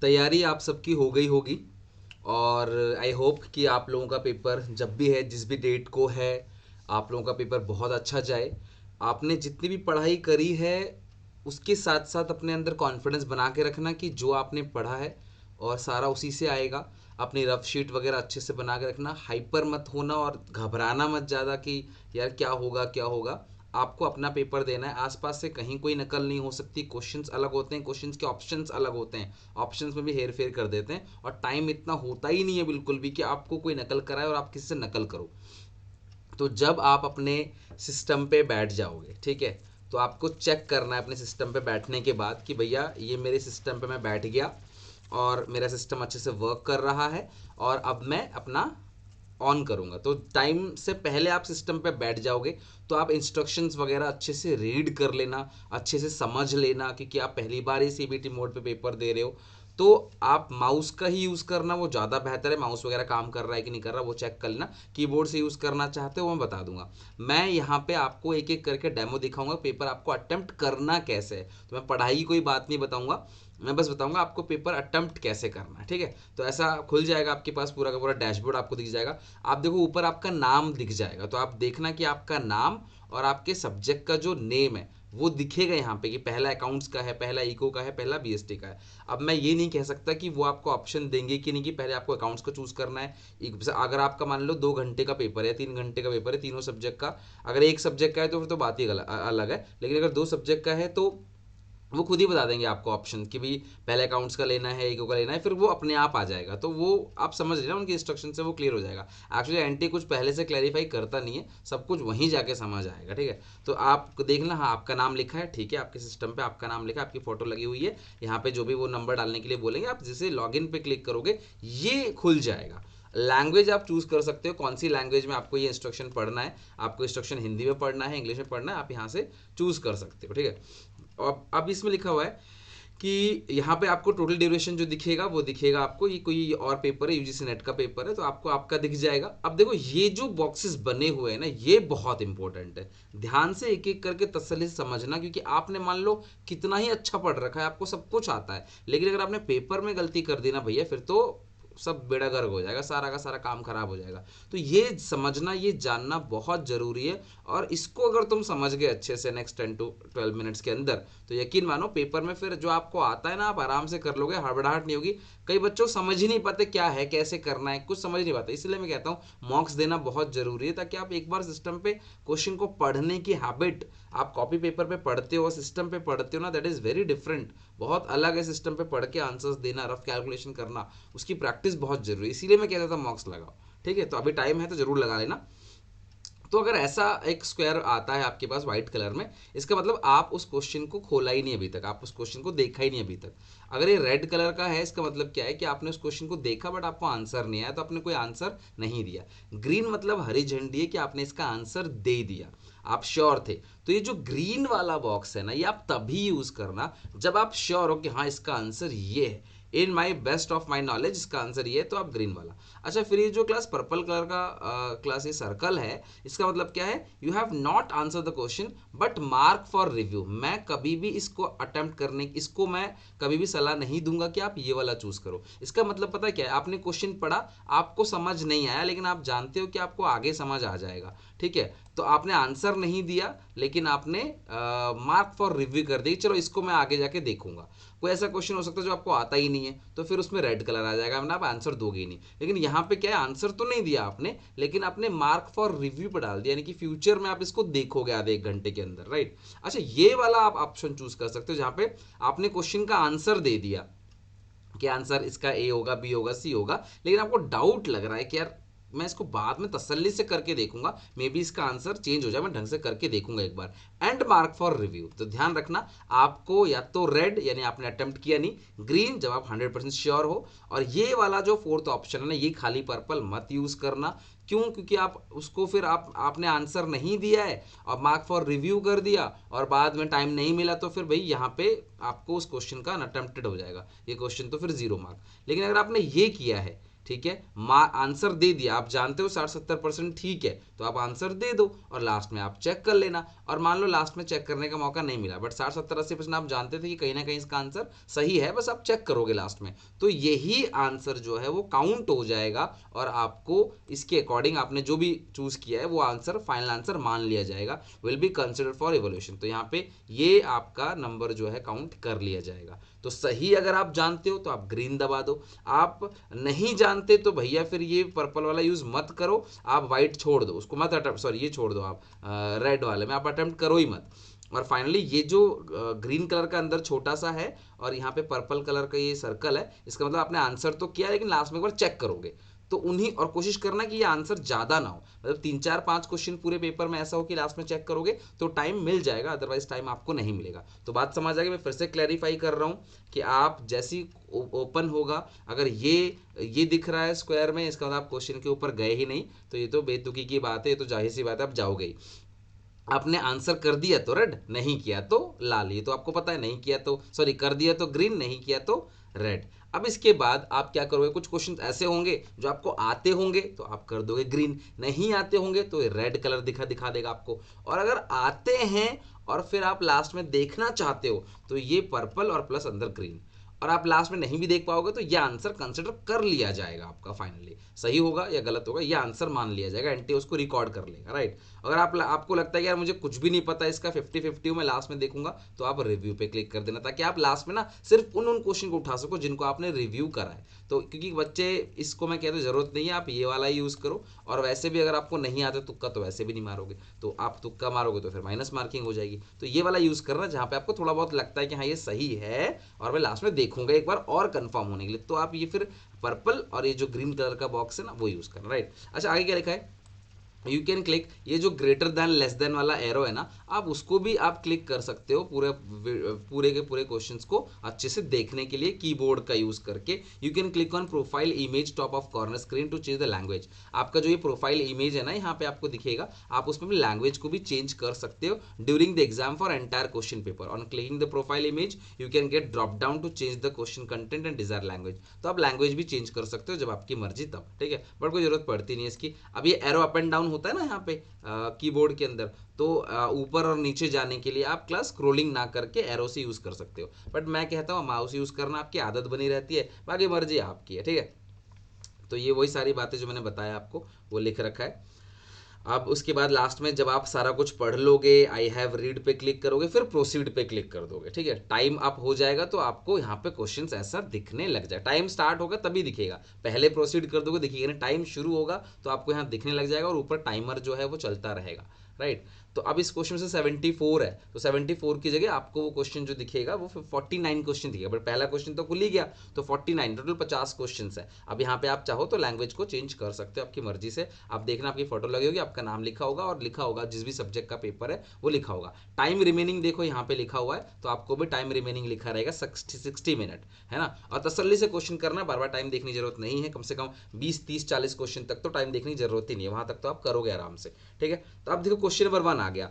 तैयारी आप सबकी हो गई होगी और आई होप कि आप लोगों का पेपर जब भी है, जिस भी डेट को है, आप लोगों का पेपर बहुत अच्छा जाए। आपने जितनी भी पढ़ाई करी है उसके साथ साथ अपने अंदर कॉन्फिडेंस बना के रखना कि जो आपने पढ़ा है और सारा उसी से आएगा। अपनी रफ शीट वगैरह अच्छे से बना के रखना, हाइपर मत होना और घबराना मत ज़्यादा कि यार क्या होगा क्या होगा। आपको अपना पेपर देना है, आसपास से कहीं कोई नकल नहीं हो सकती। क्वेश्चंस अलग होते हैं, क्वेश्चंस के ऑप्शंस अलग होते हैं, ऑप्शंस में भी हेर फेर कर देते हैं और टाइम इतना होता ही नहीं है बिल्कुल भी कि आपको कोई नकल कराए और आप किसी से नकल करो। तो जब आप अपने सिस्टम पे बैठ जाओगे, ठीक है, तो आपको चेक करना है अपने सिस्टम पे बैठने के बाद कि भैया ये मेरे सिस्टम पे मैं बैठ गया और मेरा सिस्टम अच्छे से वर्क कर रहा है और अब मैं अपना ऑन करूँगा। तो टाइम से पहले आप सिस्टम पे बैठ जाओगे तो आप इंस्ट्रक्शंस वगैरह अच्छे से रीड कर लेना, अच्छे से समझ लेना, क्योंकि आप पहली बार ही सीबीटी मोड पे पेपर दे रहे हो। तो आप माउस का ही यूज़ करना, वो ज़्यादा बेहतर है। माउस वगैरह काम कर रहा है कि नहीं कर रहा वो चेक कर लेना। कीबोर्ड से यूज़ करना चाहते हो वो मैं बता दूंगा। मैं यहाँ पे आपको एक एक करके डेमो दिखाऊंगा, पेपर आपको अटेम्प्ट करना कैसे है। तो मैं पढ़ाई की कोई बात नहीं बताऊंगा, मैं बस बताऊंगा आपको पेपर अटेम्प्ट कैसे करना है, ठीक है। तो ऐसा खुल जाएगा आपके पास पूरा का पूरा डैशबोर्ड आपको दिख जाएगा। आप देखो ऊपर आपका नाम दिख जाएगा, तो आप देखना कि आपका नाम और आपके सब्जेक्ट का जो नेम है वो दिखेगा यहाँ पे कि पहला अकाउंट्स का है, पहला इको का है, पहला बीएसटी का है। अब मैं ये नहीं कह सकता कि वो आपको ऑप्शन देंगे कि नहीं कि पहले आपको अकाउंट्स को चूज करना है। अगर आपका मान लो 2 घंटे का पेपर है, 3 घंटे का पेपर है, तीनों सब्जेक्ट का, अगर एक सब्जेक्ट का है तो फिर तो बात ही अलग है। लेकिन अगर 2 सब्जेक्ट का है तो वो खुद ही बता देंगे आपको ऑप्शन कि भाई पहले अकाउंट्स का लेना है, इको का लेना है, फिर वो अपने आप आ जाएगा। तो वो आप समझ लेना, उनकी इंस्ट्रक्शन से वो क्लियर हो जाएगा। एक्चुअली एनटी कुछ पहले से क्लैरिफाई करता नहीं है, सब कुछ वहीं जाके समझ आएगा, ठीक है। तो आप देखना, हाँ आपका नाम लिखा है, ठीक है, आपके सिस्टम पे आपका नाम लिखा है, आपकी फोटो लगी हुई है, यहाँ पे जो भी वो नंबर डालने के लिए बोलेंगे, आप जैसे लॉग इन पे क्लिक करोगे ये खुल जाएगा। लैंग्वेज आप चूज कर सकते हो कौन सी लैंग्वेज में आपको ये इंस्ट्रक्शन पढ़ना है। आपको इंस्ट्रक्शन हिंदी में पढ़ना है, इंग्लिश में पढ़ना है, आप यहाँ से चूज कर सकते हो, ठीक है। और अब इसमें लिखा हुआ है कि यहाँ पे आपको टोटल ड्यूरेशन जो दिखेगा वो दिखेगा आपको, ये कोई और पेपर है, यूजीसी नेट का पेपर है, तो आपको आपका दिख जाएगा। अब देखो ये जो बॉक्सेस बने हुए हैं ना, ये बहुत इंपॉर्टेंट है। ध्यान से एक एक करके तसल्ली से समझना, क्योंकि आपने मान लो कितना ही अच्छा पढ़ रखा है, आपको सब कुछ आता है, लेकिन अगर आपने पेपर में गलती कर दी ना भैया, फिर तो सब बेड़ा गर्क हो जाएगा, सारा का सारा काम खराब हो जाएगा। तो ये समझना, ये जानना बहुत ज़रूरी है। और इसको अगर तुम समझ गए अच्छे से नेक्स्ट 10 to 12 मिनट्स के अंदर, तो यकीन मानो पेपर में फिर जो आपको आता है ना आप आराम से कर लोगे, हड़बड़ाहट नहीं होगी। कई बच्चों समझ ही नहीं पाते क्या है, कैसे करना है, कुछ समझ नहीं पाते। इसलिए मैं कहता हूँ मॉक्स देना बहुत ज़रूरी है, ताकि आप एक बार सिस्टम पे क्वेश्चन को पढ़ने की हैबिट, आप कॉपी पेपर पे पढ़ते हो सिस्टम पे पढ़ते हो ना, दैट इज़ वेरी डिफरेंट। बहुत अलग है सिस्टम पे पढ़ के आंसर्स देना, रफ कैलकुलेशन करना, उसकी प्रैक्टिस बहुत जरूरी है। इसीलिए मैं कहता था मॉक्स लगाओ, ठीक है। तो अभी टाइम है तो जरूर लगा लेना। तो अगर ऐसा एक स्क्वायर आता है आपके पास व्हाइट कलर में, इसका मतलब आप उस क्वेश्चन को खोला ही नहीं अभी तक, आप उस क्वेश्चन को देखा ही नहीं अभी तक। अगर ये रेड कलर का है, इसका मतलब क्या है कि आपने उस क्वेश्चन को देखा बट आपको आंसर नहीं आया, तो आपने कोई आंसर नहीं दिया। ग्रीन मतलब हरी झंडी है कि आपने इसका आंसर दे दिया, आप श्योर थे। तो ये जो ग्रीन वाला बॉक्स है ना, ये आप तभी यूज करना जब आप श्योर हो कि हाँ इसका आंसर ये है, in my best of my knowledge इसका आंसर ये है, तो आप ग्रीन वाला। अच्छा, फिर ये जो क्लास पर्पल कलर का क्लास ये सर्कल है, इसका मतलब क्या है, you have not answer the question but mark for review. मैं कभी भी इसको अटेम्प्ट करने, इसको मैं कभी भी सलाह नहीं दूंगा कि आप ये वाला चूज करो। इसका मतलब पता है क्या है, आपने क्वेश्चन पढ़ा, आपको समझ नहीं आया, लेकिन आप जानते हो कि आपको आगे समझ आ जाएगा, ठीक है। तो आपने आंसर नहीं दिया, लेकिन आपने मार्क फॉर रिव्यू कर दी, चलो इसको मैं आगे जाके देखूंगा। कोई ऐसा क्वेश्चन हो सकता है जो आपको आता ही नहीं है, तो फिर उसमें रेड कलर आ जाएगा, वरना आप आंसर दोगे ही नहीं। लेकिन यहाँ पे क्या है, आंसर तो नहीं दिया आपने, लेकिन आपने मार्क फॉर रिव्यू पर डाल दिया, यानी कि फ्यूचर में आप इसको देखोगे आधे 1 घंटे के अंदर, राइट। अच्छा, ये वाला आप ऑप्शन चूज कर सकते हो जहाँ पे आपने क्वेश्चन का आंसर दे दिया कि आंसर इसका ए होगा, बी होगा, सी होगा, लेकिन आपको डाउट लग रहा है कि यार मैं इसको बाद में तसल्ली से करके देखूंगा, मे बी इसका आंसर चेंज हो जाए, मैं ढंग से करके देखूंगा एक बार। एंड मार्क फॉर रिव्यू, तो ध्यान रखना, आपको या तो रेड यानी आपने अटेम्प्ट किया नहीं, ग्रीन जब आप 100% श्योर हो, और ये वाला जो फोर्थ ऑप्शन है ना, ये खाली पर्पल मत यूज करना। क्यों? क्योंकि आप उसको फिर आपने आंसर नहीं दिया है और मार्क फॉर रिव्यू कर दिया और बाद में टाइम नहीं मिला, तो फिर भाई यहाँ पे आपको उस क्वेश्चन का अनअटेम्प्टेड हो जाएगा, ये क्वेश्चन तो फिर 0 मार्क। लेकिन अगर आपने ये किया है, ठीक है, आंसर दे दिया, आप जानते हो 60-70% ठीक है, तो आप आंसर दे दो और लास्ट में आप चेक कर लेना। और मान लो लास्ट में चेक करने का मौका नहीं मिला, बट 60-70-80% आप जानते थे कि कहीं ना कहीं इसका आंसर सही है, बस आप चेक करोगे लास्ट में, तो यही आंसर जो है वो काउंट हो जाएगा और आपको इसके अकॉर्डिंग आपने जो भी चूज किया है वो आंसर फाइनल आंसर मान लिया जाएगा, will be considered for evolution. तो यहाँ पे ये आपका नंबर जो है काउंट कर लिया जाएगा। तो सही अगर आप जानते हो तो आप ग्रीन दबा दो, आप नहीं जानते तो भैया फिर ये पर्पल वाला यूज मत करो, आप व्हाइट छोड़ दो, उसको मत अटेम्प्ट, सॉरी ये छोड़ दो, आप रेड वाले में आप अटेम्प्ट करो ही मत। और फाइनली ये जो ग्रीन कलर का अंदर छोटा सा है और यहाँ पे पर्पल कलर का ये सर्कल है, इसका मतलब आपने आंसर तो किया लेकिन लास्ट में एक बार चेक करोगे, तो उन्हीं, और कोशिश करना कि ये आंसर ज़्यादा ना हो, मतलब 3-4-5 क्वेश्चन पूरे पेपर में ऐसा हो कि लास्ट में चेक करोगे तो टाइम मिल जाएगा, अदरवाइज टाइम आपको नहीं मिलेगा। तो बात समझ आ गई, मैं फिर से क्लैरिफाई कर रहा हूँ कि आप जैसी ओपन होगा, अगर ये दिख रहा है स्क्वायर में, इसका मतलब आप क्वेश्चन के ऊपर गए ही नहीं, तो ये तो बेतुकी की बात है, ये तो जाहिर सी बात है आप जाओगे ही। आपने आंसर कर दिया तो रेड, नहीं किया तो लाल, ये तो आपको पता है, नहीं किया तो सॉरी कर दिया तो ग्रीन, नहीं किया तो रेड। अब इसके बाद आप क्या करोगे, कुछ क्वेश्चन ऐसे होंगे जो आपको आते होंगे तो आप कर दोगे ग्रीन, नहीं आते होंगे तो ये रेड कलर दिखा देगा आपको, और अगर आते हैं और फिर आप लास्ट में देखना चाहते हो तो ये पर्पल और प्लस अंदर ग्रीन, और आप लास्ट में नहीं भी देख पाओगे तो यह आंसर कंसिडर कर लिया जाएगा आपका, फाइनली सही होगा या गलत होगा यह आंसर मान लिया जाएगा, एनटी उसको रिकॉर्ड कर लेगा, राइट। अगर आपको लगता है कि यार मुझे कुछ भी नहीं पता इसका, 50-50 मैं लास्ट में देखूंगा, तो आप रिव्यू पे क्लिक कर देना, ताकि आप लास्ट में ना सिर्फ उन क्वेश्चन को उठा सको जिनको आपने रिव्यू करा है। तो क्योंकि बच्चे, इसको मैं कहता हूँ जरूरत नहीं है, आप ये वाला यूज करो, और वैसे भी अगर आपको नहीं आता तुक्का तो वैसे भी नहीं मारोगे, तो आप तुक्का मारोगे तो फिर माइनस मार्किंग हो जाएगी। तो ये वाला यूज करना जहां पे आपको थोड़ा बहुत लगता है कि हाँ ये सही है और मैं लास्ट में देखूंगा एक बार और कंफर्म होने के लिए, तो आप ये फिर पर्पल और ये जो ग्रीन कलर का बॉक्स है ना वो यूज करना, राइट। अच्छा आगे क्या लिखा है, यू कैन क्लिक, ये जो ग्रेटर देन लेस देन वाला एरो है ना, आप उसको भी आप क्लिक कर सकते हो पूरे के पूरे क्वेश्चंस को अच्छे से देखने के लिए कीबोर्ड का यूज करके। You can click on profile image top of corner screen to change the language. आपका जो ये प्रोफाइल इमेज है ना यहाँ पे आपको दिखेगा, आप उसमें भी लैंग्वेज को भी चेंज कर सकते हो during the exam for entire question paper. On clicking the profile image you can get drop down to change the question content and desire language. तो आप लैंग्वेज भी चेंज कर सकते हो जब आपकी मर्जी तब, ठीक है, बट कोई जरूरत पड़ती नहीं है इसकी। अब ये एरो अप एंड डाउन होता है ना यहाँ पे कीबोर्ड के अंदर, तो ऊपर और नीचे जाने के लिए आप क्लास स्क्रोलिंग ना करके एरो से यूज कर सकते हो, बट मैं कहता हूँ माउस यूज करना आपकी आदत बनी रहती है, बाकी मर्जी आपकी है, ठीक है। तो ये वही सारी बातें जो मैंने बताया आपको वो लिख रखा है। अब उसके बाद लास्ट में जब आप सारा कुछ पढ़ लोगे, आई हैव रीड पे क्लिक करोगे, फिर प्रोसीड पे क्लिक कर दोगे, ठीक है। टाइम अप हो जाएगा तो आपको यहाँ पे क्वेश्चंस ऐसा दिखने लग जाए, टाइम स्टार्ट होगा तभी दिखेगा, पहले प्रोसीड कर दोगे दिखेगा नहीं, टाइम शुरू होगा तो आपको यहाँ दिखने लग जाएगा और ऊपर टाइमर जो है वो चलता रहेगा, राइट। तो अब इस क्वेश्चन से 74 है, तो 74 की जगह आपको वो क्वेश्चन जो दिखेगा वो 49 क्वेश्चन दिखेगा, बट पहला क्वेश्चन तो खुल ही गया, तो 49 टोटल 50 क्वेश्चन है। अब यहाँ पे आप चाहो तो लैंग्वेज को चेंज कर सकते हो आपकी मर्जी से। आप देखना आपकी फोटो लगी होगी, आपका नाम लिखा होगा और लिखा होगा जिस भी सब्जेक्ट का पेपर है वो लिखा होगा। टाइम रिमेनिंग देखो यहाँ पे लिखा हुआ है, तो आपको भी टाइम रिमेनिंग लिखा रहेगा 60 मिनट, है ना। और तसल्ली से क्वेश्चन करना, बार बार टाइम देखने की जरूरत नहीं है, कम से कम 20-30-40 क्वेश्चन तक तो टाइम देखने की जरूरत ही नहीं है, वहां तक तो आप करोगे आराम से, ठीक है। तो अब देखो क्वेश्चन नंबर 1 आ गया,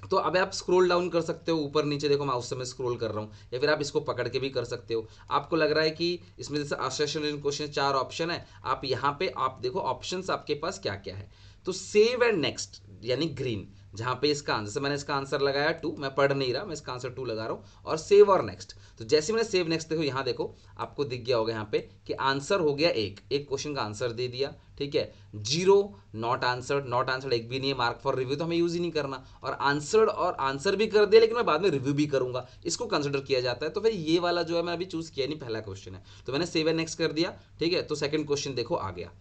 तो अब आप स्क्रॉल डाउन कर सकते हो ऊपर नीचे, देखो माउस से मैं स्क्रॉल कर रहा हूँ, या फिर आप इसको पकड़ के भी कर सकते हो। आपको लग रहा है कि इसमें जैसे असेशन क्वेश्चन 4 ऑप्शन है, आप यहाँ पे आप देखो ऑप्शंस आपके पास क्या क्या है। तो सेव एंड नेक्स्ट यानी ग्रीन, जहाँ पे इसका आंसर, जैसे मैंने इसका आंसर लगाया 2, मैं पढ़ नहीं रहा, मैं इसका आंसर 2 लगा रहा हूँ, और सेव और नेक्स्ट। तो जैसे मैंने सेव नेक्स्ट, देखो यहाँ देखो आपको दिख गया होगा यहाँ पे कि आंसर हो गया एक क्वेश्चन का आंसर दे दिया, ठीक है। 0 नॉट आंसर्ड एक भी नहीं है, मार्क फॉर रिव्यू तो हमें यूज ही नहीं करना, और आंसर भी कर दिया लेकिन मैं बाद में रिव्यू भी करूंगा, इसको कंसिडर किया जाता है। तो फिर ये वाला जो है मैं अभी चूज किया नहीं, पहला क्वेश्चन है तो मैंने सेव एंड नेक्स्ट कर दिया, ठीक है। तो सेकंड क्वेश्चन देखो आ गया।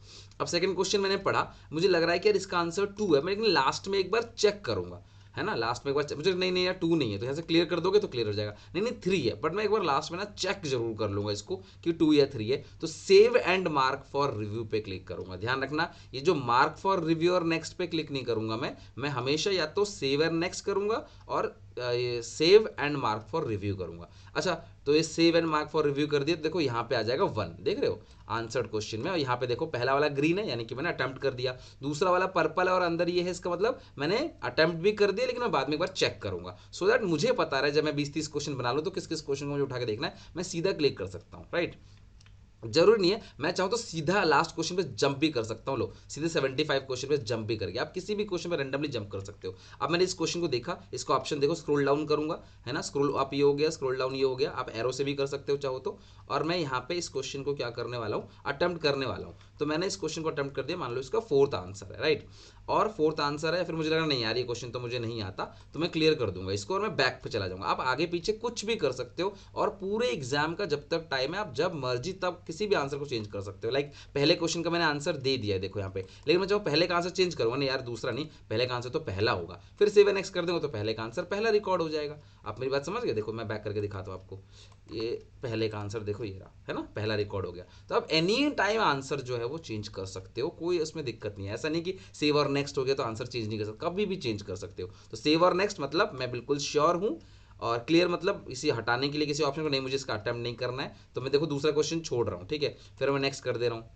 अब सेकंड क्वेश्चन मैंने पढ़ा, मुझे लग रहा है कि यार इसका आंसर 2 है, मैं लेकिन लास्ट में एक बार चेक करूंगा, है ना, लास्ट में एक बार मुझे नहीं यार 2 नहीं है, तो यहाँ से क्लियर कर दोगे तो क्लियर हो जाएगा, नहीं 3 है, बट मैं एक बार लास्ट में ना चेक जरूर कर लूंगा इसको कि 2 या 3 है। तो save and mark for review पे क्लिक करूंगा। ध्यान रखना ये जो मार्क फॉर रिव्यू और नेक्स्ट पे क्लिक नहीं करूंगा, मैं हमेशा या तो सेव एंड नेक्स्ट करूंगा और save and mark for review करूंगा। अच्छा, तो ये save and mark for review कर दिया, देखो यहाँ पे आ जाएगा 1, देख रहे हो आंसर्ड क्वेश्चन में, और यहाँ पे देखो पहला वाला ग्रीन है यानी कि मैंने अटेम्प्ट कर दिया, दूसरा वाला पर्पल है और अंदर ये है, इसका मतलब मैंने अटेम्प्ट भी कर दिया लेकिन मैं बाद में एक बार चेक करूंगा, सो दैट मुझे पता रहे जब मैं 20-30 क्वेश्चन बना लूँ तो किस किस क्वेश्चन को मुझे उठा के देखना है, मैं सीधा क्लिक कर सकता हूँ, राइट। जरूरी नहीं है, मैं चाहूँ तो सीधा लास्ट क्वेश्चन पे जंप भी कर सकता हूँ। लो सीधे 75 क्वेश्चन पे जंप भी करके आप किसी भी क्वेश्चन पे रैंडमली जंप कर सकते हो। अब मैंने इस क्वेश्चन को देखा, इसको ऑप्शन देखो, स्क्रॉल डाउन करूंगा, है ना, स्क्रॉल अप ये हो गया, स्क्रॉल डाउन ये हो गया, आप एरो से भी कर सकते हो चाहो तो। और मैं यहाँ पे इस क्वेश्चन को क्या करने वाला हूँ, अटेम्प्ट करने वाला हूँ। तो मैंने इस क्वेश्चन को अटेम्प्ट कर दिया, मान लो इसका फोर्थ आंसर है, राइट, और फोर्थ आंसर है, फिर मुझे लगा नहीं यार ये क्वेश्चन तो मुझे नहीं आता, तो मैं क्लियर कर दूंगा इसको और मैं बैक पे चला जाऊंगा। आप आगे पीछे कुछ भी कर सकते हो, और पूरे एग्जाम का जब तक टाइम है आप जब मर्जी तब किसी भी आंसर को चेंज कर सकते हो। लाइक पहले क्वेश्चन का मैंने आंसर दे दिया है देखो यहाँ पे, लेकिन मैं जब पहले का आंसर चेंज करूंगा नहीं यार दूसरा नहीं, पहले का आंसर तो पहला होगा, फिर 7x कर दूंगा तो पहले का आंसर पहला रिकॉर्ड हो जाएगा। आप मेरी बात समझ गए? देखो मैं बैक करके दिखाता हूँ आपको, ये पहले का आंसर देखो, ये रहा, है ना, पहला रिकॉर्ड हो गया। तो आप एनी टाइम आंसर जो है वो चेंज कर सकते हो, कोई उसमें दिक्कत नहीं है। ऐसा नहीं कि सेव और नेक्स्ट हो गया तो आंसर चेंज नहीं कर सकते, कभी भी चेंज कर सकते हो। तो सेव और नेक्स्ट मतलब मैं बिल्कुल श्योर हूँ, और क्लियर मतलब इसे हटाने के लिए किसी ऑप्शन को नहीं, मुझे इसका अटेम्प्ट नहीं करना है, तो मैं देखो दूसरा क्वेश्चन छोड़ रहा हूँ, ठीक है, फिर मैं नेक्स्ट कर दे रहा हूँ।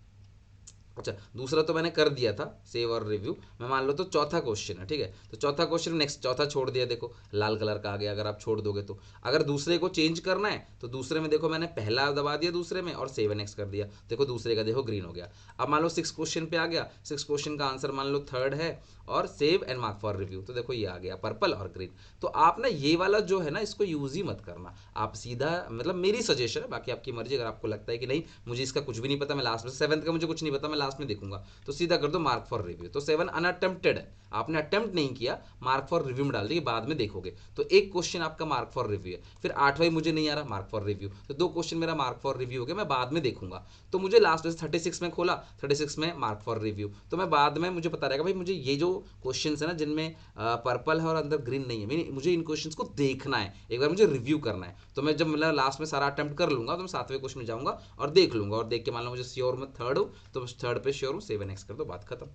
अच्छा दूसरा तो मैंने कर दिया था सेव और रिव्यू, मैं मान लो तो चौथा क्वेश्चन है, ठीक है, तो चौथा क्वेश्चन नेक्स्ट, चौथा छोड़ दिया, देखो लाल कलर का आ गया अगर आप छोड़ दोगे तो। अगर दूसरे को चेंज करना है तो दूसरे में देखो मैंने पहला दबा दिया दूसरे में और 7x कर दिया, देखो दूसरे का देखो ग्रीन हो गया। अब मान लो 6 क्वेश्चन पे आ गया, 6 क्वेश्चन का आंसर मान लो थर्ड है, और save and mark for review, तो देखो ये आ गया पर्पल और ग्रीन। तो आप ना ये वाला जो है ना इसको यूज ही मत करना, आप सीधा मतलब मेरी सजेशन है, बाकी आपकी मर्जी, अगर आपको लगता है कि नहीं मुझे इसका कुछ भी नहीं पता, मैं लास्ट में 7th का मुझे कुछ नहीं पता मैं लास्ट में देखूंगा, तो सीधा कर दो मार्क फॉर रिव्यू। तो 7 अनअटेम्प्टेड है, आपने अटेम्प्ट नहीं किया, मार्क फॉर रिव्यू में डाल दिए, बाद में देखोगे। तो एक क्वेश्चन आपका मार्क फॉर रिव्यू है, फिर 8वां मुझे नहीं आ रहा मार्क फॉर रिव्यू, तो 2 क्वेश्चन मेरा मार्क फॉर रिव्यू हो गया, मैं बाद में देखूंगा। तो मुझे लास्ट में 36 में खोला, 36 में मार्क फॉर रिव्यू, तो मैं बाद में मुझे पता रहेगा भाई मुझे ये जो क्वेश्चन है ना जिनमें पर्पल है और अंदर ग्रीन नहीं है, मुझे इन क्वेश्चन को देखना है, एक बार मुझे रिव्यू करना है। तो मैं जब मतलब लास्ट में सारा अटेम्प्ट कर लूंगा तो मैं 7वें क्वेश्चन में जाऊंगा और देख लूंगा, और देख के मान लो मुझे श्योर मैं थर्ड हूँ तो थर्ड पे श्योर हूँ, 7x कर दो, बात खत्म।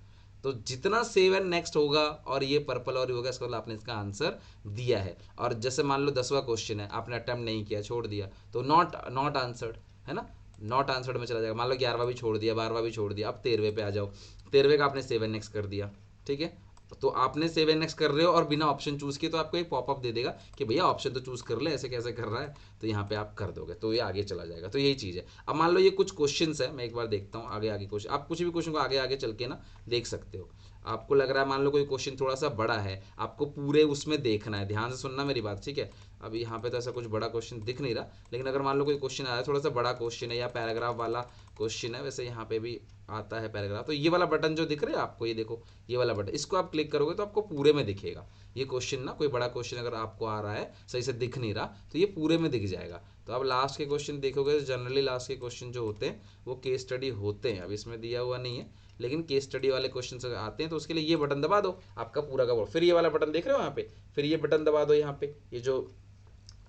तो जितना 7 नेक्स्ट होगा और ये पर्पल और होगा, इसका मतलब आपने इसका आंसर दिया है। और जैसे मान लो 10वां क्वेश्चन है, आपने अटेम्प्ट नहीं किया, छोड़ दिया, तो नॉट नॉट आंसर्ड, है ना, नॉट आंसर्ड में चला जाएगा। मान लो 11वां भी छोड़ दिया, 12वां भी छोड़ दिया, अब 13वें पे आ जाओ, 13वें का आपने 7x कर दिया, ठीक है, तो आपने 7x कर रहे हो और बिना ऑप्शन चूज किए, तो आपको एक पॉपअप दे देगा कि भैया ऑप्शन तो चूज कर ले, ऐसे कैसे कर रहा है, तो यहाँ पे आप कर दोगे तो ये आगे चला जाएगा। तो यही चीज़ है। अब मान लो ये कुछ क्वेश्चंस है, मैं एक बार देखता हूँ आगे आगे क्वेश्चन, आप कुछ भी क्वेश्चन को आगे आगे चल के ना देख सकते हो। आपको लग रहा है मान लो कोई क्वेश्चन थोड़ा सा बड़ा है, आपको पूरे उसमें देखना है, ध्यान से सुनना मेरी बात, ठीक है। अभी यहाँ पे तो ऐसा कुछ बड़ा क्वेश्चन दिख नहीं रहा, लेकिन अगर मान लो कोई क्वेश्चन आया थोड़ा सा बड़ा क्वेश्चन है या पैराग्राफ वाला क्वेश्चन है, वैसे यहाँ पे भी आता है पैराग्राफ, तो ये वाला बटन जो दिख रहा है आपको, ये देखो ये वाला बटन, इसको आप क्लिक करोगे तो आपको पूरे में दिखेगा ये क्वेश्चन ना, कोई बड़ा क्वेश्चन अगर आपको आ रहा है सही से दिख नहीं रहा तो ये पूरे में दिख जाएगा। तो आप लास्ट के क्वेश्चन देखोगे, जनरली लास्ट के क्वेश्चन जो होते हैं वो केस स्टडी होते हैं, अब इसमें दिया हुआ नहीं है, लेकिन केस स्टडी वाले क्वेश्चन आते हैं, तो उसके लिए ये बटन दबा दो, आपका पूरा का पूरा, फिर ये वाला बटन देख रहे हो यहाँ पे, फिर ये बटन दबा दो, यहाँ पे ये जो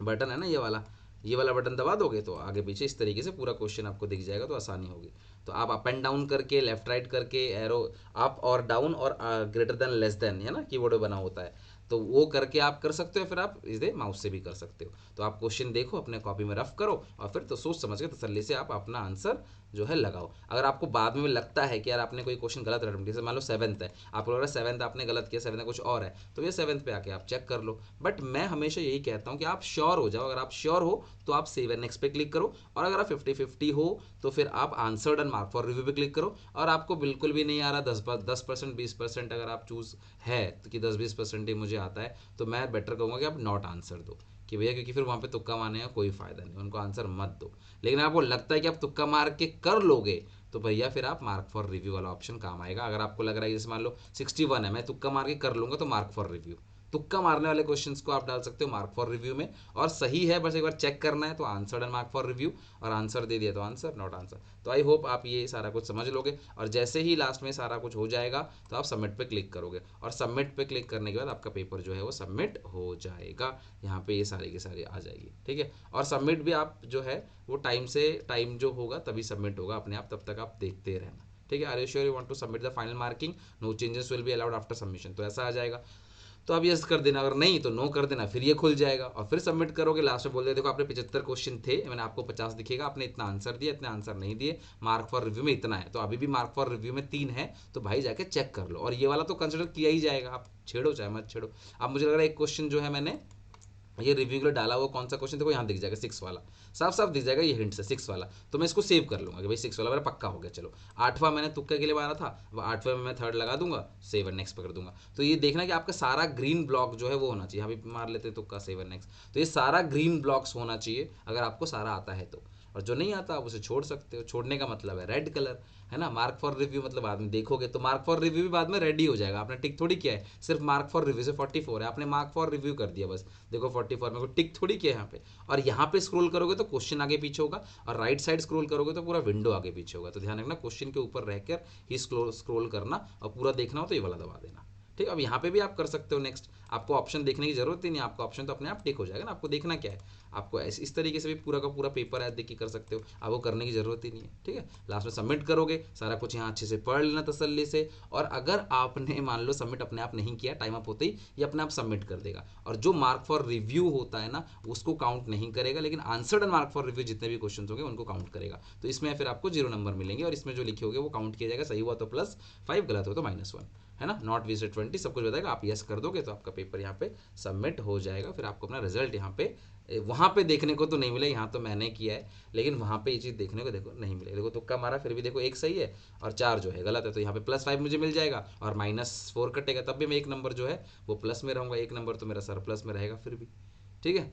बटन है ना ये वाला बटन दबा दोगे तो आगे पीछे इस तरीके से पूरा क्वेश्चन आपको दिख जाएगा, तो आसानी होगी। तो आप अप एंड डाउन करके, लेफ्ट राइट करके, एरो अप और डाउन और ग्रेटर देन लेस देन, है ना, कीबोर्ड बना होता है, तो वो करके आप कर सकते हो, फिर आप इसे माउस से भी कर सकते हो। तो आप क्वेश्चन देखो, अपने कॉपी में रफ करो, और फिर तो सोच समझ के तसल्ली से आप अपना आंसर जो है लगाओ। अगर आपको बाद में लगता है कि यार आपने कोई क्वेश्चन गलत रट, जैसे मान लो 7th है, आपको लग रहा है 7th आपने गलत किया, 7th कुछ और है, तो ये 7th पे आके आप चेक कर लो। बट मैं हमेशा यही कहता हूँ कि आप श्योर हो जाओ, अगर आप श्योर हो तो आप सेव एंड नेक्स्ट पे क्लिक करो, और अगर आप 50-50 हो तो फिर आप answered and mark for review पे क्लिक करो। और आपको बिल्कुल भी नहीं आ रहा 10% 20% अगर आप चूज है तो कि 10-20% ही मुझे आता है, तो मैं बेटर कहूँगा कि आप नॉट आंसर दो, कि भैया क्योंकि फिर वहाँ पे तुक्का मारने का कोई फायदा नहीं, उनको आंसर मत दो। लेकिन आपको लगता है कि आप तुक्का मार के कर लोगे तो भैया फिर आप मार्क फॉर रिव्यू वाला ऑप्शन काम आएगा। अगर आपको लग रहा है जैसे मान लो 61 है, मैं तुक्का मार के कर लूंगा, तो मार्क फॉर रिव्यू, तुक्का मारने वाले क्वेश्चंस को आप डाल सकते हो मार्क फॉर रिव्यू में, और सही है बस एक बार चेक करना है तो answer and mark for review, और आंसर दे दिया तो आंसर, नॉट आंसर। तो आई होप आप ये सारा कुछ समझ लोगे, और जैसे ही लास्ट में सारा कुछ हो जाएगा तो आप सबमिट पे क्लिक करोगे, और सबमिट पे क्लिक करने के बाद आपका पेपर जो है वो सबमिट हो जाएगा, यहाँ पे ये सारी की सारी आ जाएगी, ठीक है। और सबमिट भी आप जो है वो टाइम जो होगा तभी सबमिट होगा अपने आप, तब तक आप देखते रहना, ठीक है। Are you sure you want to submit the final marking, no changes will be allowed after submission, तो ऐसा आ जाएगा। तो आप यस कर देना, अगर नहीं तो नो कर देना, फिर ये खुल जाएगा और फिर सबमिट करोगे। लास्ट में बोल दे देखो आपने 75 क्वेश्चन थे, मैंने आपको 50 दिखेगा, आपने इतना आंसर दिया, इतने आंसर नहीं दिए, मार्क फॉर रिव्यू में इतना है, तो अभी भी मार्क फॉर रिव्यू में 3 है, तो भाई जाके चेक कर लो। और ये वाला तो कंसिडर किया ही जाएगा, आप छेड़ो चाहे मत छेड़ो। अब मुझे लग रहा है एक क्वेश्चन जो है मैंने ये रिव्यू के लिए डाला हुआ कौन सा क्वेश्चन, देखो यहाँ दिख जाएगा 6 वाला, साफ साफ दिख जाएगा, ये हिंट से 6 वाला, तो मैं इसको सेव कर लूँगा कि भाई 6 वाला मेरा पक्का हो गया। चलो 8वां मैंने तुक्के के लिए मारा था, अब 8वें में मैं थर्ड लगा दूंगा, सेव एंड नेक्स्ट पकड़ दूंगा। तो ये देखना कि आपका सारा ग्रीन ब्लॉक जो है वो होना चाहिए, यहाँ भी मार लेते तुक्का सेव एंड नेक्स्ट, तो ये सारा ग्रीन ब्लॉक्स होना चाहिए अगर आपको सारा आता है तो। और जो नहीं आता आप उसे छोड़ सकते हो, छोड़ने का मतलब है रेड कलर, है ना। मार्क फॉर रिव्यू मतलब बाद में देखोगे तो मार्क फॉर रिव्यू भी बाद में रेडी हो जाएगा, आपने टिक थोड़ी किया है, सिर्फ मार्क फॉर रिव्यू से 44 है, आपने मार्क फॉर रिव्यू कर दिया बस, देखो 44 में कोई टिक थोड़ी किया है यहाँ पे। और यहाँ पे स्क्रॉल करोगे तो क्वेश्चन आगे पीछे होगा, और राइट साइड स्क्रॉल करोगे तो पूरा विंडो आगे पीछे होगा, तो ध्यान रखना क्वेश्चन के ऊपर रहकर ही स्क्रॉल करना, और पूरा देखना हो तो ये वाला दबा देना, ठीक है। अब यहाँ पे भी आप कर सकते हो नेक्स्ट, आपको ऑप्शन देखने की जरूरत ही नहीं, आपका ऑप्शन तो अपने आप टिक हो जाएगा ना, आपको देखना क्या है, आपको ऐसे इस तरीके से भी पूरा का पूरा पेपर है देख के कर सकते हो, आपको करने की जरूरत ही नहीं है, ठीक है। लास्ट में सबमिट करोगे, सारा कुछ यहाँ अच्छे से पढ़ लेना तसल्ली से, और अगर आपने मान लो सबमिट अपने आप नहीं किया, टाइम अप होते ही ये अपने आप सबमिट कर देगा, और जो मार्क फॉर रिव्यू होता है ना उसको काउंट नहीं करेगा, लेकिन answered and mark for review जितने भी क्वेश्चन होंगे उनको काउंट करेगा, तो इसमें फिर आपको 0 नंबर मिलेंगे, और इसमें जो लिखे होंगे वो काउंट किया जाएगा, सही हुआ तो +5, गलत हो तो -1, है ना। नॉट विजिट 20 सब कुछ बताएगा, आप यस कर दोगे तो आपका पेपर यहाँ पे सबमिट हो जाएगा, फिर आपको अपना रिजल्ट यहाँ पे वहाँ पे देखने को तो नहीं मिले, यहाँ तो मैंने किया है, लेकिन वहाँ पे ये चीज़ देखने को देखो नहीं मिले, देखो तुक्का मारा फिर भी देखो एक सही है और 4 जो है गलत है, तो यहाँ पे +5 मुझे मिल जाएगा, और -4 कटेगा तब भी मैं 1 नंबर जो है वो प्लस में रहूँगा, 1 नंबर तो मेरा सरप्लस में रहेगा फिर भी, ठीक है।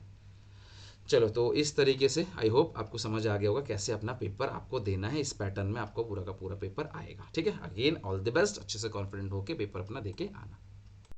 चलो तो इस तरीके से आई होप आपको समझ आ गया होगा कैसे अपना पेपर आपको देना है, इस पैटर्न में आपको पूरा का पूरा पेपर आएगा, ठीक है। अगेन ऑल द बेस्ट, अच्छे से कॉन्फिडेंट होकर पेपर अपना देके आना।